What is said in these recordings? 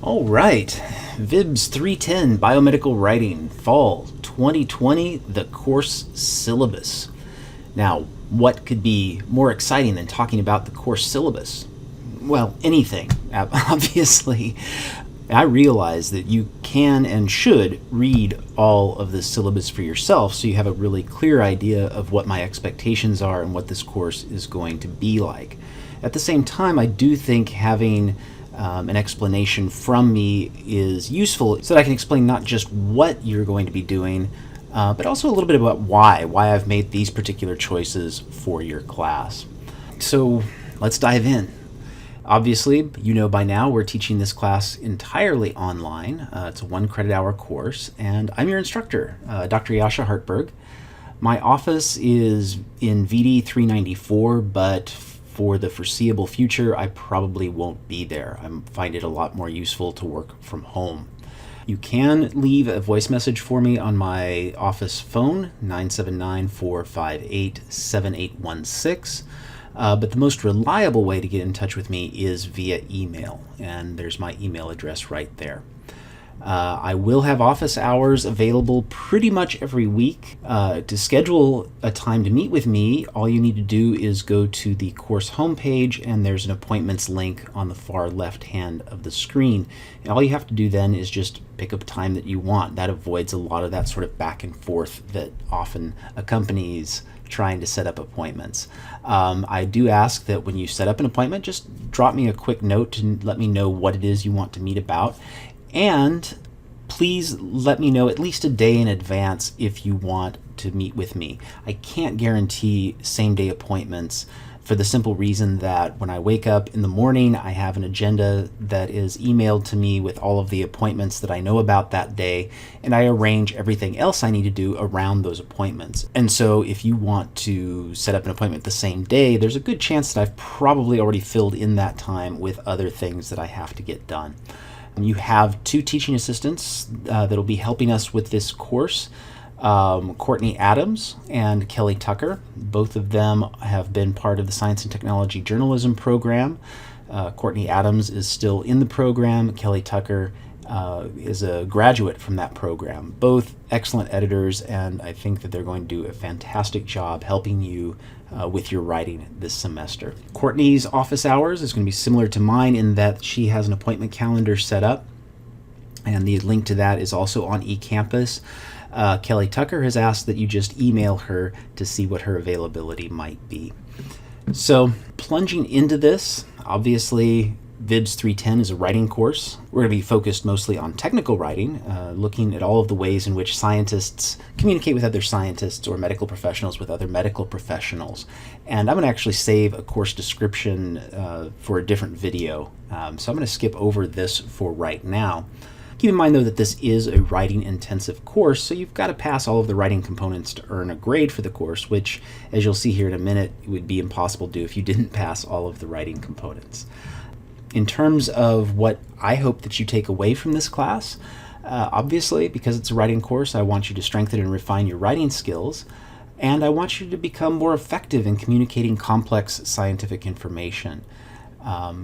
All right, VIBS 310, Biomedical Writing, Fall 2020, the course syllabus. Now, what could be more exciting than talking about the course syllabus? Well, anything, obviously. I realize that you can and should read all of the syllabus for yourself so you have a really clear idea of what my expectations are and what this course is going to be like. At the same time, I do think having an explanation from me is useful so that I can explain not just what you're going to be doing, but also a little bit about why I've made these particular choices for your class. So let's dive in. Obviously, you know by now we're teaching this class entirely online. It's a 1 credit hour course, and I'm your instructor, Dr. Yasha Hartberg. My office is in VD 394, but for the foreseeable future, I probably won't be there. I find it a lot more useful to work from home. You can leave a voice message for me on my office phone, 979-458-7816. But the most reliable way to get in touch with me is via email, and there's my email address right there. I will have office hours available pretty much every week. To schedule a time to meet with me, all you need to do is go to the course homepage, and there's an appointments link on the far left hand of the screen. And all you have to do then is just pick up a time that you want. That avoids a lot of that sort of back and forth that often accompanies trying to set up appointments. I do ask that when you set up an appointment, just drop me a quick note to let me know what it is you want to meet about. And please let me know at least a day in advance if you want to meet with me. I can't guarantee same-day appointments for the simple reason that when I wake up in the morning, I have an agenda that is emailed to me with all of the appointments that I know about that day, and I arrange everything else I need to do around those appointments. And so if you want to set up an appointment the same day, there's a good chance that I've probably already filled in that time with other things that I have to get done. You have 2 teaching assistants that'll be helping us with this course, Courtney Adams and Kelly Tucker. Both of them have been part of the Science and Technology Journalism program. Courtney Adams is still in the program. Kelly Tucker is a graduate from that program. Both excellent editors, and I think that they're going to do a fantastic job helping you with your writing this semester. Courtney's office hours is going to be similar to mine in that she has an appointment calendar set up, and the link to that is also on eCampus. Kelly Tucker has asked that you just email her to see what her availability might be. So plunging into this, obviously VIBS 310 is a writing course. We're going to be focused mostly on technical writing, looking at all of the ways in which scientists communicate with other scientists or medical professionals with other medical professionals. And I'm going to actually save a course description for a different video. So I'm going to skip over this for right now. Keep in mind, though, that this is a writing-intensive course, so you've got to pass all of the writing components to earn a grade for the course, which, as you'll see here in a minute, would be impossible to do if you didn't pass all of the writing components. In terms of what I hope that you take away from this class, obviously, because it's a writing course, I want you to strengthen and refine your writing skills, and I want you to become more effective in communicating complex scientific information.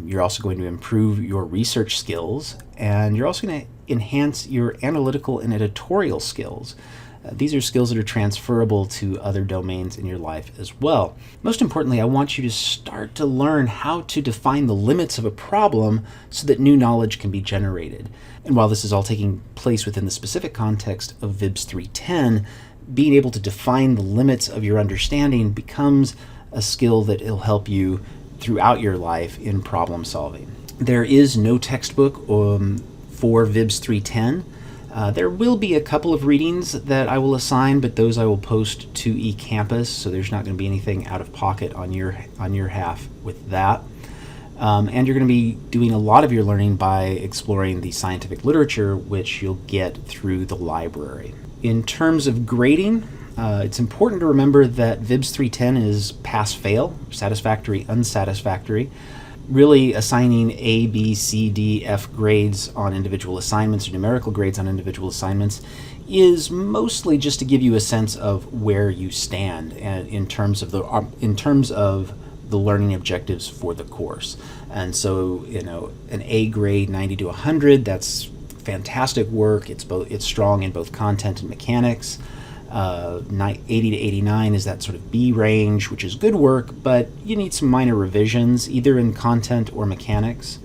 You're also going to improve your research skills, and you're also going to enhance your analytical and editorial skills. These are skills that are transferable to other domains in your life as well. Most importantly, I want you to start to learn how to define the limits of a problem so that new knowledge can be generated. And while this is all taking place within the specific context of VIBS 310, being able to define the limits of your understanding becomes a skill that will help you throughout your life in problem solving. There is no textbook for VIBS 310. There will be a couple of readings that I will assign, but those I will post to eCampus, so there's not going to be anything out of pocket on your half with that. And you're going to be doing a lot of your learning by exploring the scientific literature, which you'll get through the library. In terms of grading, it's important to remember that VIBS 310 is pass-fail, satisfactory, unsatisfactory. Really assigning A, B, C, D, F grades on individual assignments or numerical grades on individual assignments is mostly just to give you a sense of where you stand in terms of the learning objectives for the course. And so, an A grade, 90 to 100, that's fantastic work. It's strong in both content and mechanics. 80 to 89 is that sort of B range, which is good work, but you need some minor revisions, either in content or mechanics.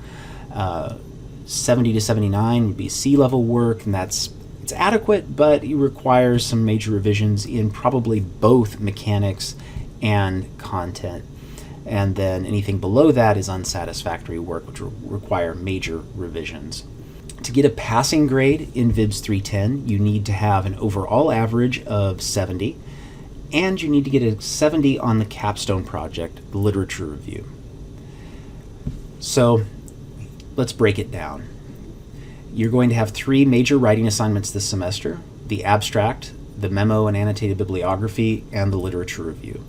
70 to 79 would be C level work, and it's adequate, but it requires some major revisions in probably both mechanics and content. And then anything below that is unsatisfactory work, which will require major revisions. To get a passing grade in VIBS 310, you need to have an overall average of 70, and you need to get a 70 on the capstone project, the literature review. So let's break it down. You're going to have 3 major writing assignments this semester: the abstract, the memo and annotated bibliography, and the literature review.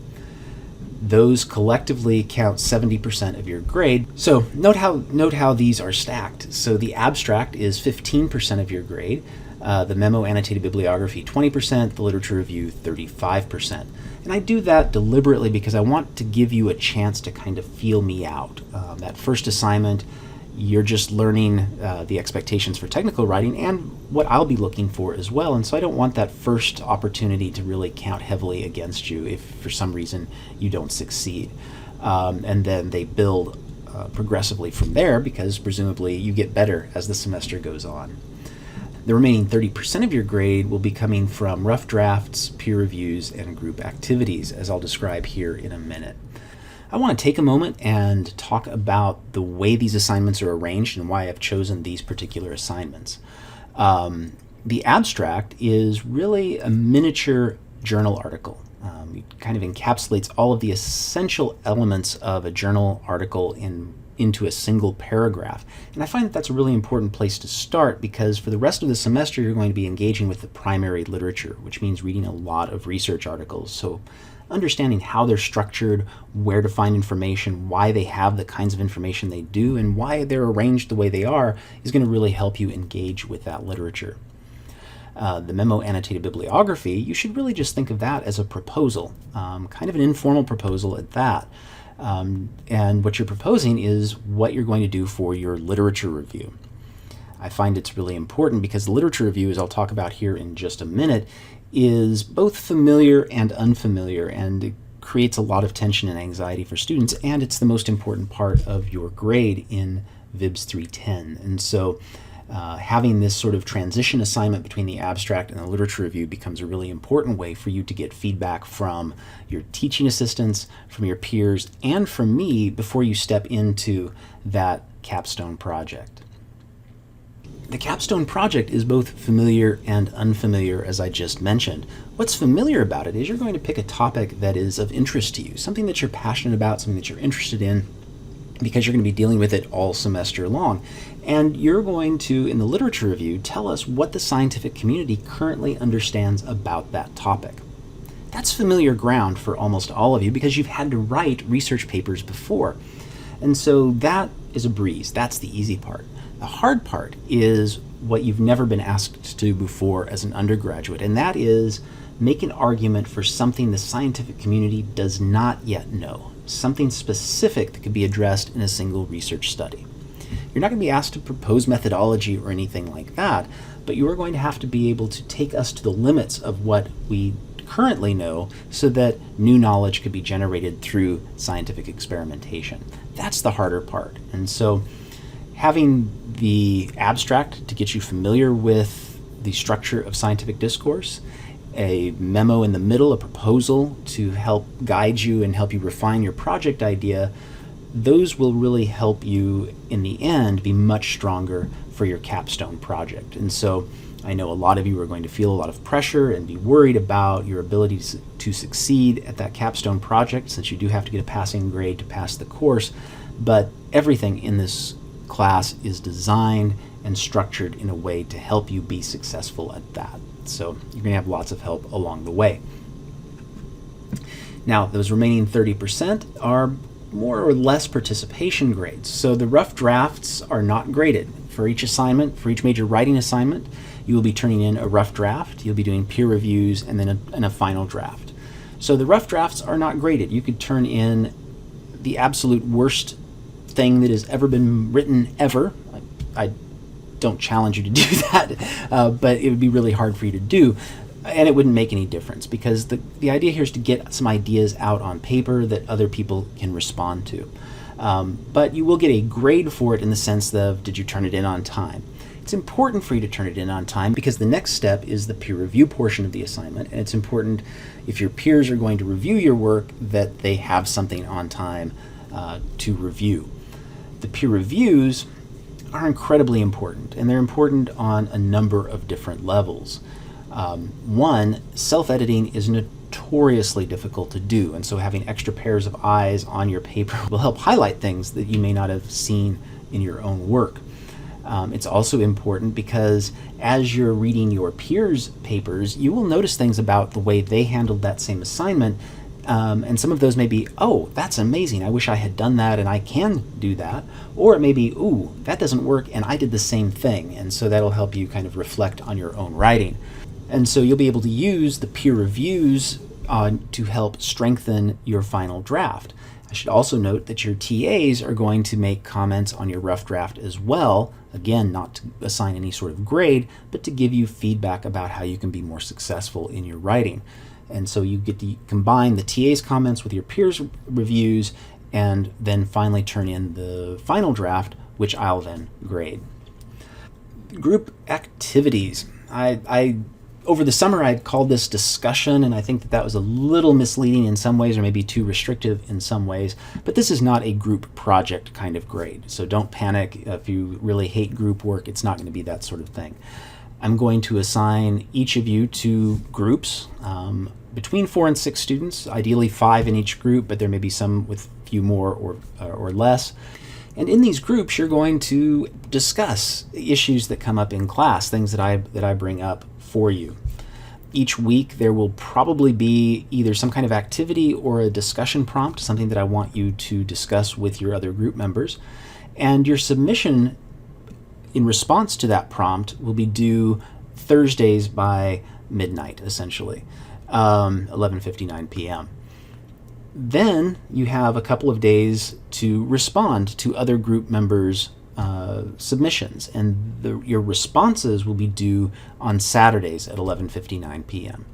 Those collectively count 70% of your grade. So note how these are stacked. So the abstract is 15% of your grade, the memo annotated bibliography 20%, the literature review 35%. And I do that deliberately because I want to give you a chance to kind of feel me out. That first assignment, you're just learning the expectations for technical writing and what I'll be looking for as well. And so I don't want that first opportunity to really count heavily against you if for some reason you don't succeed. And then they build progressively from there, because presumably you get better as the semester goes on. The remaining 30% of your grade will be coming from rough drafts, peer reviews, and group activities, as I'll describe here in a minute. I want to take a moment and talk about the way these assignments are arranged and why I've chosen these particular assignments. The abstract is really a miniature journal article. It kind of encapsulates all of the essential elements of a journal article into a single paragraph. And I find that that's a really important place to start, because for the rest of the semester you're going to be engaging with the primary literature, which means reading a lot of research articles. So understanding how they're structured, where to find information, why they have the kinds of information they do, and why they're arranged the way they are is going to really help you engage with that literature. The memo annotated bibliography, you should really just think of that as a proposal, kind of an informal proposal at that. And what you're proposing is what you're going to do for your literature review. I find it's really important because the literature review, as I'll talk about here in just a minute, is both familiar and unfamiliar, and it creates a lot of tension and anxiety for students, and it's the most important part of your grade in VIBS 310. And so having this sort of transition assignment between the abstract and the literature review becomes a really important way for you to get feedback from your teaching assistants, from your peers, and from me before you step into that capstone project. The capstone project is both familiar and unfamiliar, as I just mentioned. What's familiar about it is you're going to pick a topic that is of interest to you, something that you're passionate about, something that you're interested in, because you're going to be dealing with it all semester long. And you're going to, in the literature review, tell us what the scientific community currently understands about that topic. That's familiar ground for almost all of you because you've had to write research papers before. And so that is a breeze. That's the easy part. The hard part is what you've never been asked to do before as an undergraduate, and that is make an argument for something the scientific community does not yet know, something specific that could be addressed in a single research study. You're not going to be asked to propose methodology or anything like that, but you are going to have to be able to take us to the limits of what we currently know so that new knowledge could be generated through scientific experimentation. That's the harder part. And so having the abstract to get you familiar with the structure of scientific discourse, a memo in the middle, a proposal to help guide you and help you refine your project idea, those will really help you in the end be much stronger for your capstone project. And so I know a lot of you are going to feel a lot of pressure and be worried about your ability to succeed at that capstone project, since you do have to get a passing grade to pass the course, but everything in this class is designed and structured in a way to help you be successful at that. So you're going to have lots of help along the way. Now, those remaining 30% are more or less participation grades. So the rough drafts are not graded. For each assignment, for each major writing assignment, you will be turning in a rough draft, you'll be doing peer reviews, and then a final draft. So the rough drafts are not graded. You could turn in the absolute worst thing that has ever been written ever. I don't challenge you to do that, but it would be really hard for you to do, and it wouldn't make any difference, because the idea here is to get some ideas out on paper that other people can respond to. But you will get a grade for it in the sense of, did you turn it in on time? It's important for you to turn it in on time because the next step is the peer review portion of the assignment, and it's important, if your peers are going to review your work, that they have something on time to review. The peer reviews are incredibly important, and they're important on a number of different levels. One, self-editing is notoriously difficult to do, and so having extra pairs of eyes on your paper will help highlight things that you may not have seen in your own work. It's also important because as you're reading your peers' papers, you will notice things about the way they handled that same assignment, and some of those may be, oh, that's amazing, I wish I had done that and I can do that. Or it may be, ooh, that doesn't work and I did the same thing. And so that'll help you kind of reflect on your own writing. And so you'll be able to use the peer reviews to help strengthen your final draft. I should also note that your TAs are going to make comments on your rough draft as well. Again, not to assign any sort of grade, but to give you feedback about how you can be more successful in your writing. And so you get to combine the TA's comments with your peers' reviews, and then finally turn in the final draft, which I'll then grade. Group activities. Over the summer, I called this discussion, and I think that was a little misleading in some ways, or maybe too restrictive in some ways, but this is not a group project kind of grade. So don't panic if you really hate group work. It's not going to be that sort of thing. I'm going to assign each of you to groups between 4 and 6 students, ideally 5 in each group, but there may be some with a few more or less. And in these groups, you're going to discuss issues that come up in class, things that I bring up for you. Each week, there will probably be either some kind of activity or a discussion prompt, something that I want you to discuss with your other group members. And your submission in response to that prompt will be due Thursdays by midnight, essentially, 11:59 p.m. Then you have a couple of days to respond to other group members' submissions, and your responses will be due on Saturdays at 11:59 p.m.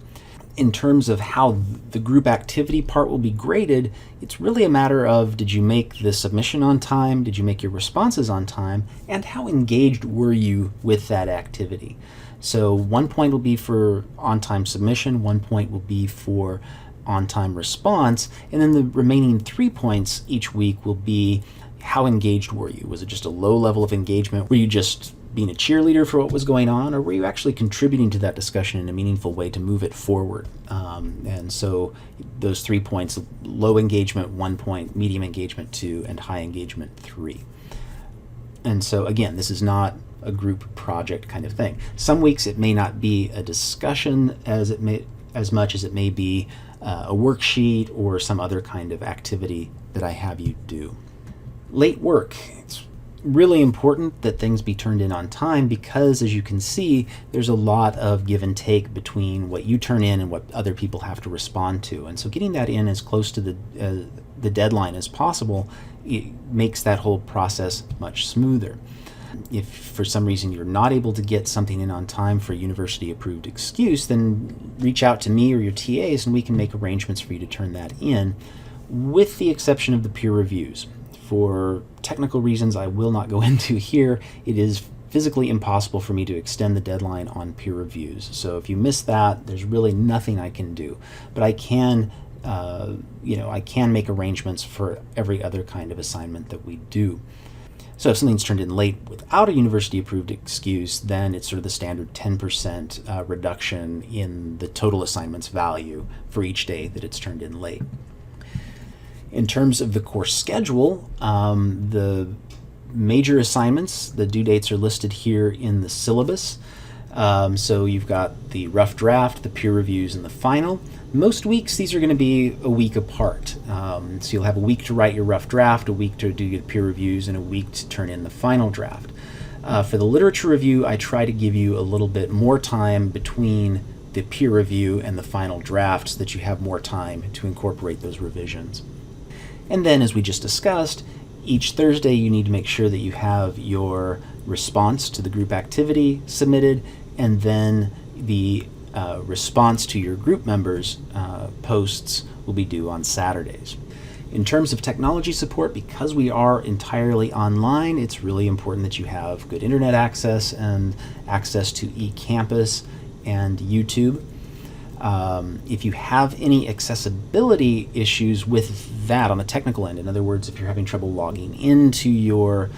In terms of how the group activity part will be graded, it's really a matter of, did you make the submission on time, did you make your responses on time, and how engaged were you with that activity. So 1 point will be for on-time submission, 1 point will be for on-time response, and then the remaining 3 points each week will be, how engaged were you? Was it just a low level of engagement? Were you just being a cheerleader for what was going on, or were you actually contributing to that discussion in a meaningful way to move it forward? And so those 3 points, low engagement 1 point, medium engagement 2, and high engagement 3. And so again, this is not a group project kind of thing. Some weeks it may not be a discussion as much as it may be a worksheet or some other kind of activity that I have you do. Late work. It's really important that things be turned in on time because, as you can see, there's a lot of give and take between what you turn in and what other people have to respond to. And so getting that in as close to the deadline as possible, it makes that whole process much smoother. If for some reason you're not able to get something in on time for a university-approved excuse, then reach out to me or your TAs and we can make arrangements for you to turn that in, with the exception of the peer reviews. For technical reasons I will not go into here, it is physically impossible for me to extend the deadline on peer reviews. So if you miss that, there's really nothing I can do. But I can, I can make arrangements for every other kind of assignment that we do. So if something's turned in late without a university-approved excuse, then it's sort of the standard 10% reduction in the total assignment's value for each day that it's turned in late. In terms of the course schedule, the major assignments, the due dates are listed here in the syllabus. So you've got the rough draft, the peer reviews, and the final. Most weeks, these are going to be a week apart. So you'll have a week to write your rough draft, a week to do your peer reviews, and a week to turn in the final draft. For the literature review, I try to give you a little bit more time between the peer review and the final draft so that you have more time to incorporate those revisions. And then, as we just discussed, Each Thursday, you need to make sure that you have your response to the group activity submitted, and then the response to your group members' posts will be due on Saturdays. In terms of technology support, because we are entirely online, it's really important that you have good internet access and access to eCampus and YouTube. If you have any accessibility issues with that on the technical end, in other words, if you're having trouble logging into your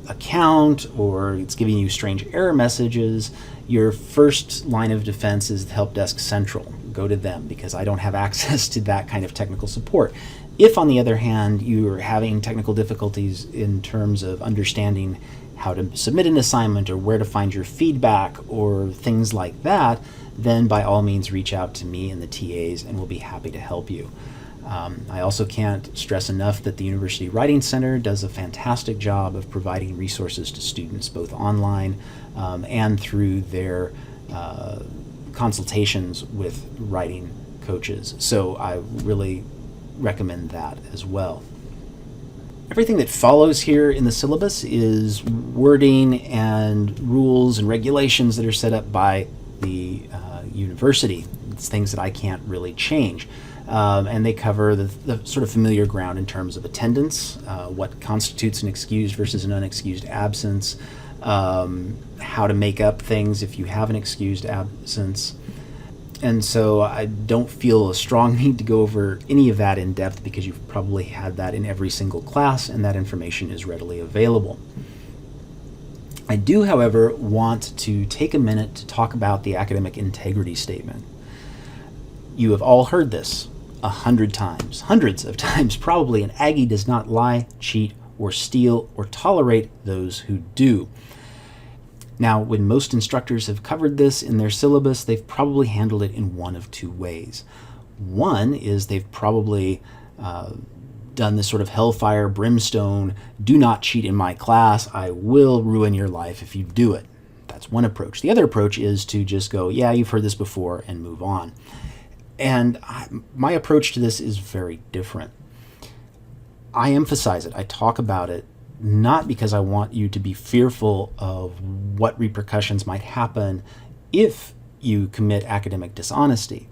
account or it's giving you strange error messages, your first line of defense is the Help Desk Central. Go to them, because I don't have access to that kind of technical support. If, on the other hand, you're having technical difficulties in terms of understanding how to submit an assignment or where to find your feedback or things like that, then by all means reach out to me and the TAs and we'll be happy to help you. I also can't stress enough that the University Writing Center does a fantastic job of providing resources to students, both online and through their consultations with writing coaches. So I really recommend that as well. Everything that follows here in the syllabus is wording and rules and regulations that are set up by the university. It's things that I can't really change. And they cover the sort of familiar ground in terms of attendance, what constitutes an excused versus an unexcused absence, how to make up things if you have an excused absence. And so I don't feel a strong need to go over any of that in depth, because you've probably had that in every single class and that information is readily available. I do, however, want to take a minute to talk about the academic integrity statement. You have all heard this 100 times, hundreds of times probably. An Aggie does not lie, cheat, or steal, or tolerate those who do. Now, when most instructors have covered this in their syllabus, they've probably handled it in one of two ways. One is they've probably done this sort of hellfire, brimstone, do not cheat in my class, I will ruin your life if you do it. That's one approach. The other approach is to just go, yeah, you've heard this before, and move on. And my approach to this is very different. I emphasize it, I talk about it, not because I want you to be fearful of what repercussions might happen if you commit academic dishonesty.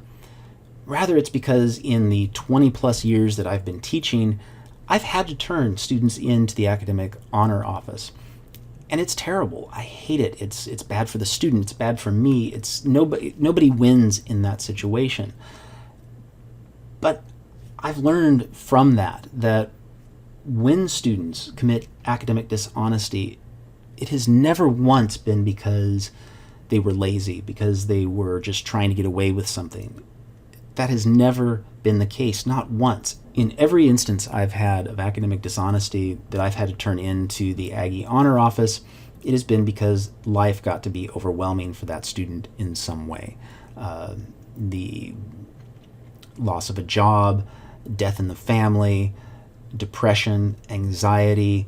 Rather, it's because in the 20 plus years that I've been teaching, I've had to turn students into the academic honor office. And it's terrible. I hate it. It's bad for the student. It's bad for me. It's nobody wins in that situation. But I've learned from that when students commit academic dishonesty, it has never once been because they were lazy, because they were just trying to get away with something. That has never been the case, not once. In every instance I've had of academic dishonesty that I've had to turn into the Aggie Honor Office, it has been because life got to be overwhelming for that student in some way. The loss of a job, death in the family, depression, anxiety,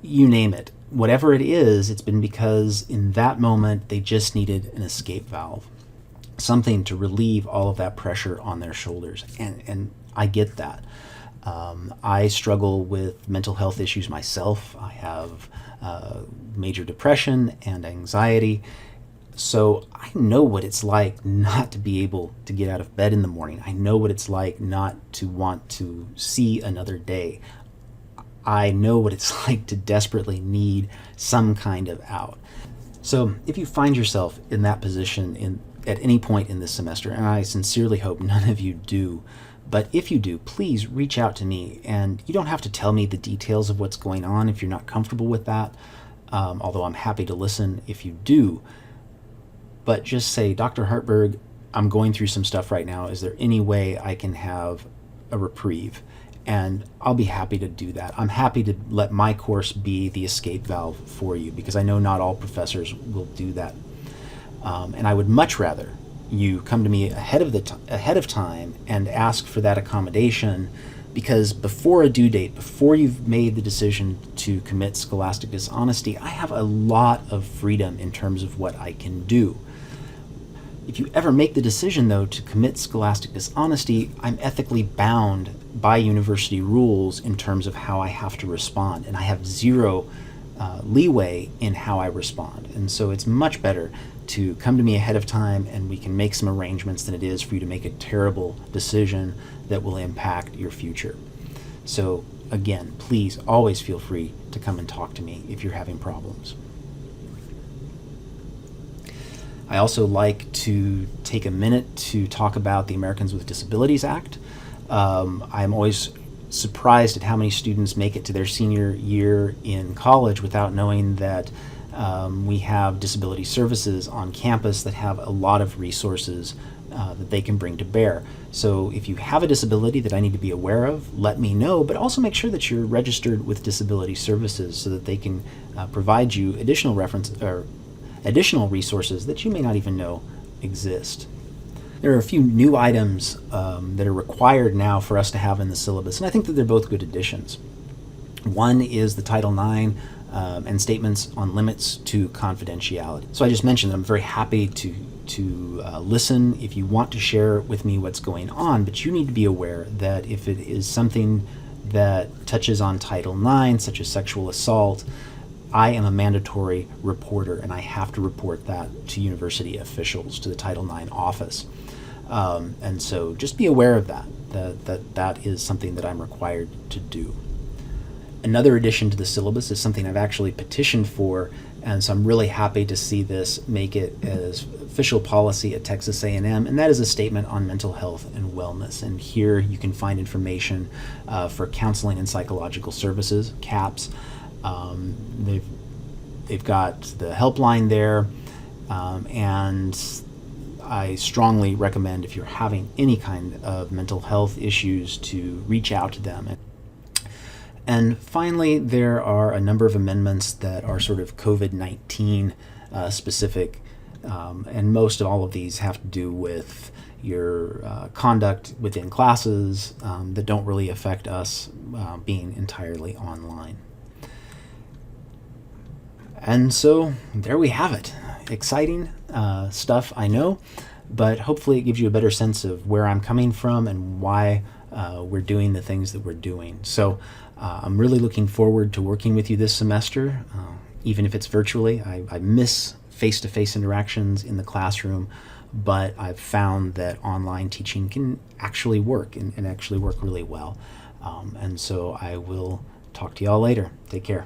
you name it. Whatever it is, it's been because in that moment they just needed an escape valve, something to relieve all of that pressure on their shoulders. And I get that. I struggle with mental health issues myself. I have major depression and anxiety. So I know what it's like not to be able to get out of bed in the morning. I know what it's like not to want to see another day. I know what it's like to desperately need some kind of out. So if you find yourself in that position at any point in this semester, and I sincerely hope none of you do, but if you do, please reach out to me. And you don't have to tell me the details of what's going on if you're not comfortable with that, although I'm happy to listen if you do. But just say, Dr. Hartberg, I'm going through some stuff right now. Is there any way I can have a reprieve? And I'll be happy to do that. I'm happy to let my course be the escape valve for you, because I know not all professors will do that. And I would much rather you come to me ahead of time and ask for that accommodation, because before a due date, before you've made the decision to commit scholastic dishonesty, I have a lot of freedom in terms of what I can do. If you ever make the decision, though, to commit scholastic dishonesty, I'm ethically bound by university rules in terms of how I have to respond, and I have zero leeway in how I respond. And so it's much better to come to me ahead of time and we can make some arrangements than it is for you to make a terrible decision that will impact your future. So again, please always feel free to come and talk to me if you're having problems. I also like to take a minute to talk about the Americans with Disabilities Act. I'm always surprised at how many students make it to their senior year in college without knowing that we have disability services on campus that have a lot of resources that they can bring to bear. So if you have a disability that I need to be aware of, let me know, but also make sure that you're registered with disability services so that they can provide you additional resources that you may not even know exist. There are a few new items that are required now for us to have in the syllabus, and I think that they're both good additions. One is the Title IX and statements on limits to confidentiality. So I just mentioned that I'm very happy to listen if you want to share with me what's going on, but you need to be aware that if it is something that touches on Title IX, such as sexual assault, I am a mandatory reporter, and I have to report that to university officials, to the Title IX office. And so just be aware of that is something that I'm required to do. Another addition to the syllabus is something I've actually petitioned for, and so I'm really happy to see this make it as official policy at Texas A&M, and that is a statement on mental health and wellness. And here you can find information for counseling and psychological services, CAPS. They've got the helpline there, and I strongly recommend, if you're having any kind of mental health issues, to reach out to them. And finally, there are a number of amendments that are sort of COVID-19 specific, and most of all of these have to do with your conduct within classes that don't really affect us being entirely online. And so there we have it. Exciting stuff, I know, but hopefully it gives you a better sense of where I'm coming from and why we're doing the things that we're doing. So I'm really looking forward to working with you this semester, even if it's virtually. I miss face-to-face interactions in the classroom, but I've found that online teaching can actually work and actually work really well. And so I will talk to y'all later. Take care.